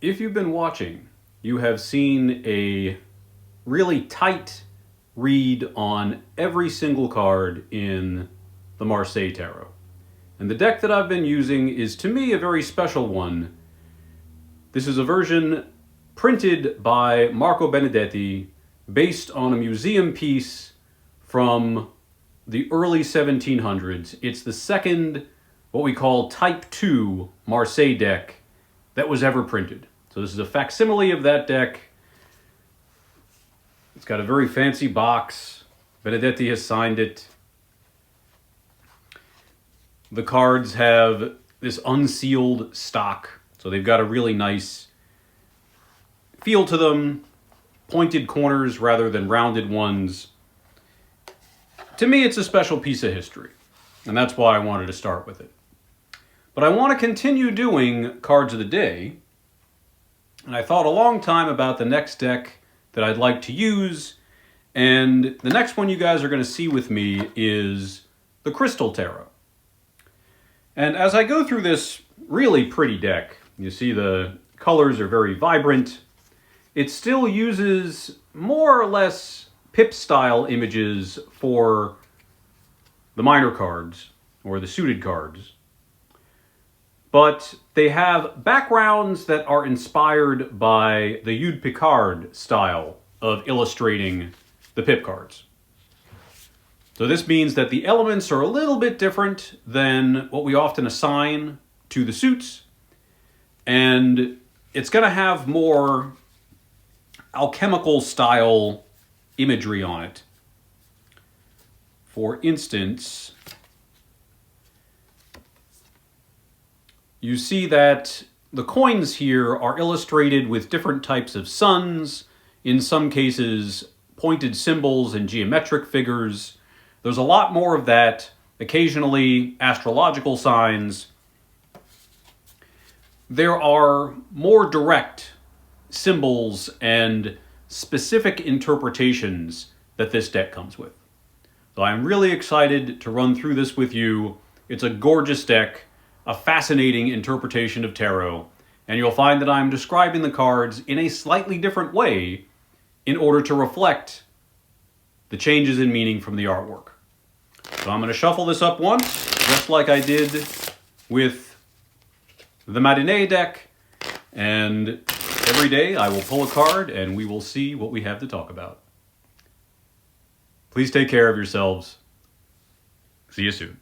If you've been watching, you have seen a really tight read on every single card in the Marseille Tarot. And the deck that I've been using is, to me, a very special one. This is a version printed by Marco Benedetti, based on a museum piece from the early 1700s. It's the second, what we call Type 2 Marseille deck that was ever printed. So this is a facsimile of that deck. It's got a very fancy box. Benedetti has signed it. The cards have this unsealed stock, so they've got a really nice feel to them. Pointed corners rather than rounded ones. To me, it's a special piece of history, and that's why I wanted to start with it. But I want to continue doing cards of the day, and I thought a long time about the next deck that I'd like to use, and the next one you guys are going to see with me is the Crystal Tarot. And as I go through this really pretty deck, you see the colors are very vibrant. It still uses more or less pip-style images for the minor cards, or the suited cards. But they have backgrounds that are inspired by the Eudes Picard style of illustrating the pip cards. So this means that the elements are a little bit different than what we often assign to the suits, and it's going to have more alchemical style imagery on it. For instance, you see that the coins here are illustrated with different types of suns, in some cases pointed symbols and geometric figures. There's a lot more of that, occasionally astrological signs. There are more direct symbols and specific interpretations that this deck comes with. So I'm really excited to run through this with you. It's a gorgeous deck, a fascinating interpretation of tarot, and you'll find that I'm describing the cards in a slightly different way in order to reflect the changes in meaning from the artwork. So I'm going to shuffle this up once, just like I did with the Madenié deck, and every day I will pull a card and we will see what we have to talk about. Please take care of yourselves. See you soon.